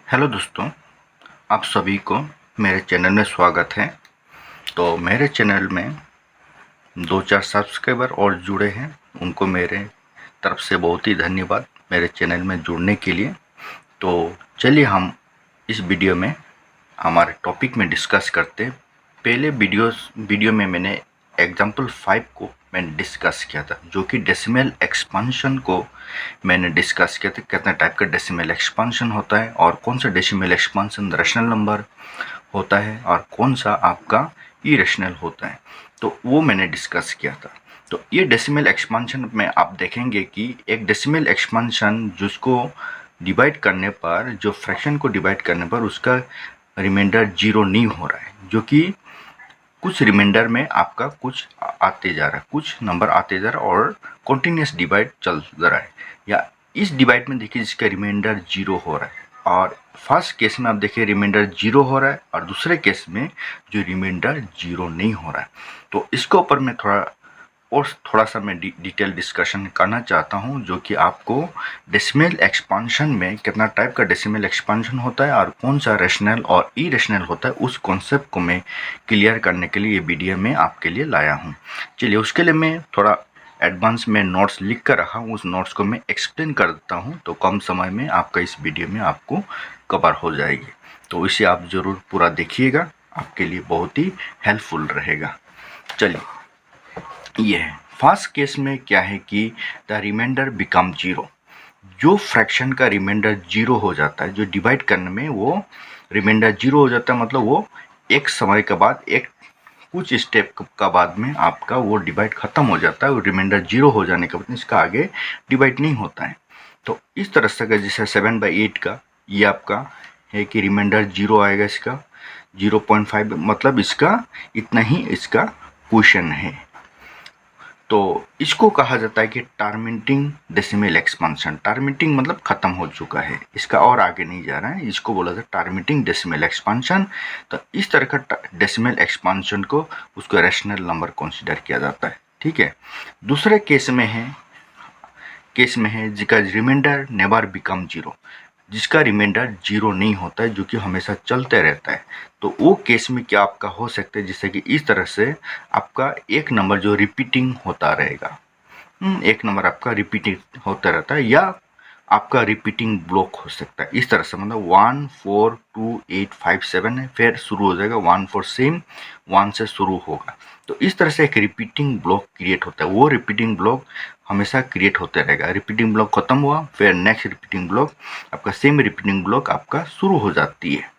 Hello दोस्तों, आप सभी को मेरे चैनल में स्वागत है। तो मेरे चैनल में 2-4 सब्सक्राइबर और जुड़े हैं, उनको मेरे तरफ से बहुत ही धन्यवाद मेरे चैनल में जुड़ने के लिए। तो चलिए हम इस वीडियो में हमारे टॉपिक में डिस्कस करते हैं। पहले वीडियो में मैंने एग्जाम्पल 5 को मैंने डिस्कस किया था, जो कि डेसिमल एक्सपांशन को मैंने डिस्कस किया था। कितने टाइप का डेसिमल एक्सपांशन होता है और कौन सा डेसिमल एक्सपांशन रैशनल नंबर होता है और कौन सा आपका इरेशनल होता है, तो वो मैंने डिस्कस किया था। तो ये डेसिमल एक्सपांशन में आप देखेंगे कि एक डेसिमल एक्सपांशन जिसको डिवाइड करने पर, जो फ्रैक्शन को डिवाइड करने पर उसका रिमाइंडर 0 नहीं हो रहा है, जो कि कुछ रिमाइंडर में आपका कुछ आते जा रहा है, कुछ नंबर आते जा रहा है और कंटिन्यूस डिवाइड चल रहा है। या इस डिवाइड में देखिए जिसका रिमाइंडर 0 हो रहा है, और फर्स्ट केस में आप देखिए रिमाइंडर 0 हो रहा है और दूसरे केस में जो रिमाइंडर 0 नहीं हो रहा है। तो इसके ऊपर मैं थोड़ा सा मैं डिटेल डिस्कशन करना चाहता हूं, जो कि आपको डेसिमल एक्सपांशन में कितना टाइप का डेसिमल एक्सपांशन होता है और कौन सा रैशनल और इरेशनल होता है, उस कॉन्सेप्ट को मैं क्लियर करने के लिए ये वीडियो में आपके लिए लाया हूं। चलिए उसके लिए मैं थोड़ा एडवांस में नोट्स लिख कर रखा हूँ, उस नोट्स को मैं एक्सप्लेन कर देता हूँ, तो कम समय में आपका इस वीडियो में आपको कवर हो जाएगी। तो इसे आप ज़रूर पूरा देखिएगा, आपके लिए बहुत ही हेल्पफुल रहेगा। चलिए, ये है फर्स्ट केस में क्या है कि द रिमाइंडर बिकम 0। जो फ्रैक्शन का रिमाइंडर 0 हो जाता है, जो डिवाइड करने में वो रिमाइंडर 0 हो जाता है, मतलब वो एक समय के बाद, एक कुछ स्टेप का बाद में आपका वो डिवाइड खत्म हो जाता है और रिमाइंडर 0 हो जाने के बाद इसका आगे डिवाइड नहीं होता है। तो इस तरह से अगर जैसे 7/8 का ये आपका है कि रिमाइंडर 0 आएगा, इसका 0.5, मतलब इसका इतना ही इसका क्वेश्चन है। तो इसको कहा जाता है कि टर्मिनेटिंग डेसिमल एक्सपांशन। टर्मिनेटिंग मतलब खत्म हो चुका है, इसका और आगे नहीं जा रहा है, इसको बोला जाता है टर्मिनेटिंग डेसिमल एक्सपांशन। तो इस तरह का डेसिमल एक्सपांशन को उसको रैशनल नंबर कंसीडर किया जाता है। ठीक है। दूसरे केस में है जिसका रिमाइंडर नेवर बिकम 0, जिसका रिमाइंडर 0 नहीं होता है, जो कि हमेशा चलते रहता है। तो वो केस में क्या आपका हो सकता है, जैसे कि इस तरह से आपका एक नंबर जो रिपीटिंग होता रहेगा, एक नंबर आपका रिपीटिंग होता रहता है, या आपका रिपीटिंग ब्लॉक हो सकता है। इस तरह से मतलब 1 4 2 8 5 7 है, फिर शुरू हो जाएगा 1 4 सेम 1 से शुरू होगा। तो इस तरह से एक रिपीटिंग ब्लॉक क्रिएट होता है। वो रिपीटिंग ब्लॉक हमेशा क्रिएट होते रहेगा। रिपीटिंग ब्लॉक खत्म हुआ, फिर नेक्स्ट रिपीटिंग ब्लॉक आपका सेम रिपीटिंग ब्लॉक आपका शुरू हो जाती है।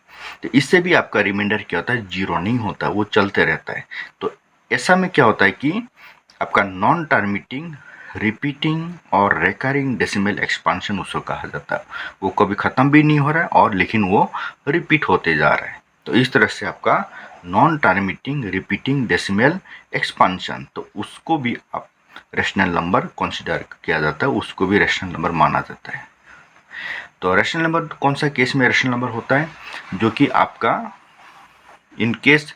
तो इससे भी आपका रिमाइंडर क्या होता है, 0 नहीं होता, वो चलते रहता है। तो ऐसा में क्या होता है कि आपका नॉन टर्मिनेटिंग, रिपीटिंग और रिकरिंग डेसिमल एक्सपांशन उसको कहा जाता है। वो कभी ख़त्म भी नहीं हो रहा है और लेकिन वो रिपीट होते जा रहा है। तो इस तरह से आपका non terminating, repeating decimal expansion, तो उसको भी आप रैशनल नंबर कंसीडर किया जाता है, उसको भी रैशनल नंबर माना जाता है। तो रैशनल नंबर कौन सा केस में रैशनल नंबर होता है, जो कि आपका इन केस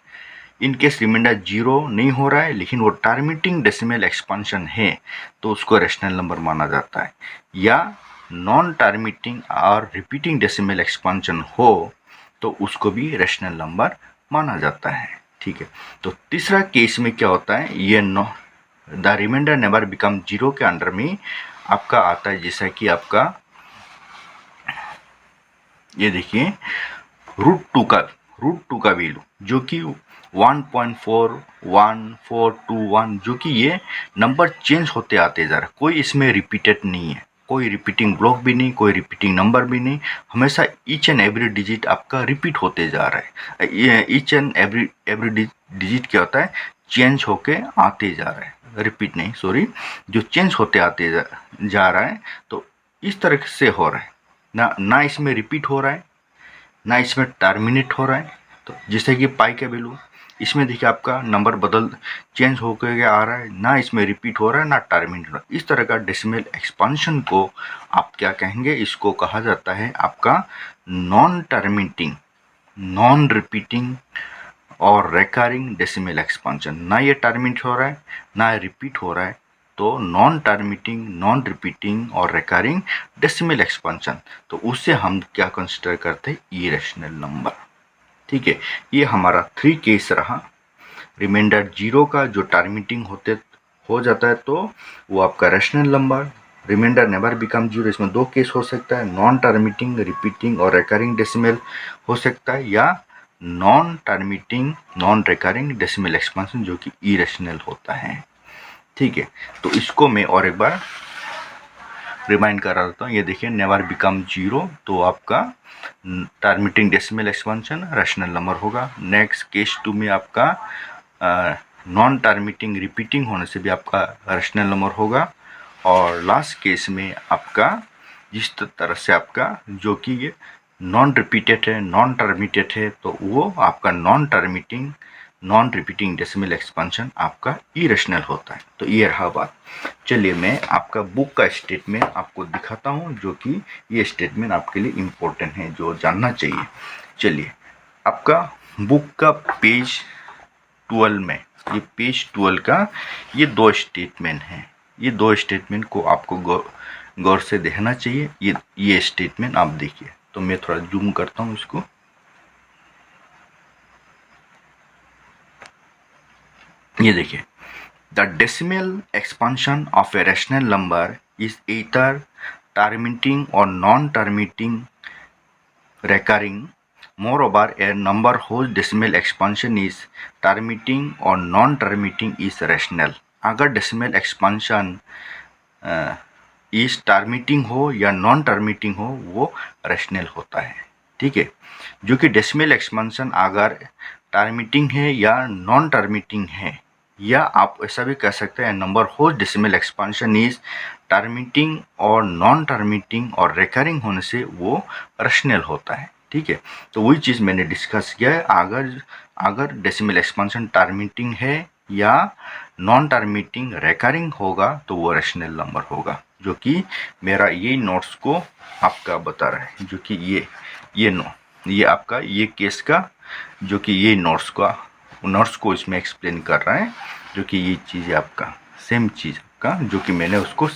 रिमाइंडर 0 नहीं हो रहा है लेकिन वो टर्मिनेटिंग डेसिमल एक्सपांशन है, तो उसको रैशनल नंबर माना जाता है। या नॉन टर्मिनेटिंग और रिपीटिंग डेसिमल एक्सपांशन हो तो उसको भी रैशनल नंबर माना जाता है। ठीक है। तो तीसरा केस में क्या होता है, ये द रिमाइंडर नेवर बिकम 0 के अंडर में आपका आता है, जैसा कि आपका ये देखिए रूट टू का वैल्यू जो कि 1.41421, जो कि ये नंबर चेंज होते आते जा रहा है, कोई इसमें रिपीटेड नहीं है, कोई रिपीटिंग ब्लॉक भी नहीं, कोई रिपीटिंग नंबर भी नहीं, हमेशा ईच एंड एवरी डिजिट आपका रिपीट होते जा रहा है। ये ईच एंड एवरी डिजिट क्या होता है, चेंज होके आते जा रहा है, रिपीट नहीं, सॉरी, जो चेंज होते आते जा रहा है। तो इस तरह से हो रहा है, ना इसमें रिपीट हो रहा है, ना इसमें टर्मिनेट हो रहा है। तो जैसे कि पाई का वैल्यू, इसमें देखिए आपका नंबर चेंज होकर आ रहा है, ना इसमें रिपीट हो रहा है, ना टर्मिनेट हो रहा है। इस तरह का डेसिमल एक्सपांशन को आप क्या कहेंगे, इसको कहा जाता है आपका नॉन टर्मिनेटिंग, नॉन रिपीटिंग और रिकरिंग डेसिमल एक्सपांशन। ना ये टर्मिनेट हो रहा है, ना रिपीट हो रहा है, तो नॉन टर्मिटिंग, नॉन रिपीटिंग और रिकरिंग डेसिमल एक्सपेंशन, तो उससे हम क्या कंसिडर करते हैं, इरेशनल नंबर। ठीक है, ये हमारा 3 केस रहा। रिमाइंडर 0 का जो टर्मिटिंग हो जाता है तो वो आपका rational number. Reminder never become 0, इसमें 2 केस हो सकता है, नॉन टर्मिटिंग, रिपीटिंग और रिकरिंग डेसिमल हो सकता है, या non terminating, non recurring decimal expansion जो कि इरेशनल होता है। ठीक है, तो इसको मैं और एक बार रिमाइंड करा देता हूँ। ये देखिए, नेवर बिकम 0 तो आपका टर्मिटिंग डेसिमल एक्सपेंशन रेशनल नंबर होगा। नेक्स्ट केस 2 में आपका नॉन टर्मिटिंग, रिपीटिंग होने से भी आपका रेशनल नंबर होगा। और लास्ट केस में आपका जिस तरह से आपका जो कि ये नॉन रिपीटेड है, नॉन टर्मिटेड है, तो वो आपका non terminating, non repeating decimal expansion आपका इरेशनल होता है। तो ये रहा बात। चलिए मैं आपका बुक का स्टेटमेंट आपको दिखाता हूँ, जो कि ये स्टेटमेंट आपके लिए इम्पोर्टेंट है, जो जानना चाहिए। चलिए, आपका बुक का पेज 12 में, ये पेज 12 का ये 2 स्टेटमेंट हैं। ये 2 स्टेटमेंट को आपको गौर से देखना चाहिए। ये स्टेटमेंट आप देखिए। तो मैं थोड़ा जूम करता हूँ इसको। ये देखिए, the decimal expansion of a rational number is either terminating or non-terminating, recurring. Moreover, a number whose decimal expansion is terminating or non-terminating is rational. अगर डेसिमल एक्सपेंशन इस टर्मिटिंग हो या नॉन टर्मिटिंग हो, वो रेशनल होता है। ठीक है, जो कि डेसिमल एक्सपेंशन अगर टर्मिटिंग है या नॉन टर्मिटिंग है, या आप ऐसा भी कह सकते हैं नंबर हो डेसिमल एक्सपेंशन इज टर्मिटिंग और नॉन टर्मिटिंग और रिकरिंग होने से वो रेशनल होता है। ठीक है, तो वही चीज़ मैंने डिस्कस किया है। अगर डेसिमल एक्सपेंशन टर्मिटिंग है या नॉन टर्मिटिंग रिकरिंग होगा तो वो रेशनल नंबर होगा, जो कि मेरा ये नोट्स को आपका बता रहा है, जो कि ये आपका ये केस का जो कि ये नोट्स को इसमें एक्सप्लेन कर रहा है, जो कि ये चीज़ आपका सेम चीज़ का जो कि मैंने उसको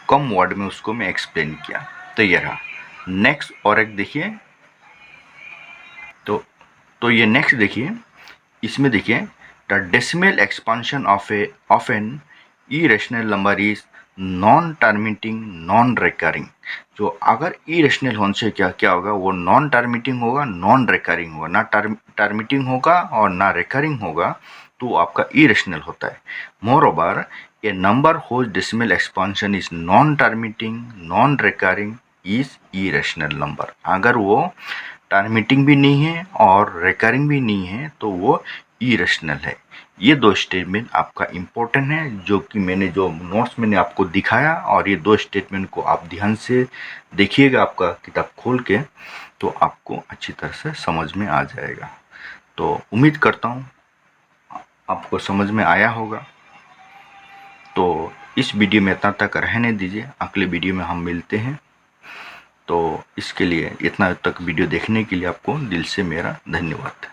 कम वर्ड में उसको मैं एक्सप्लेन किया। तो ये रहा। नेक्स्ट और एक देखिए, तो ये नेक्स्ट देखिए, इसमें देखिए, the decimal expansion of an irrational number is non terminating, non recurring. जो अगर इरेशनल होने से क्या होगा, वो नॉन टर्मिटिंग होगा, नॉन रिकरिंग होगा, ना टर्मिटिंग होगा और ना रिकरिंग होगा, तो आपका इरेशनल होता है। Moreover, a number whose decimal expansion is non terminating, non recurring is irrational number. अगर वो टर्मिटिंग भी नहीं है और रिकरिंग भी नहीं है तो वो इरेशनल है। ये 2 स्टेटमेंट आपका इम्पोर्टेंट है, जो कि मैंने जो नोट्स मैंने आपको दिखाया, और ये 2 स्टेटमेंट को आप ध्यान से देखिएगा आपका किताब खोल के, तो आपको अच्छी तरह से समझ में आ जाएगा। तो उम्मीद करता हूँ आपको समझ में आया होगा। तो इस वीडियो में इतना तक रहने दीजिए, अगले वीडियो में हम मिलते हैं। तो इसके लिए इतना तक वीडियो देखने के लिए आपको दिल से मेरा धन्यवाद।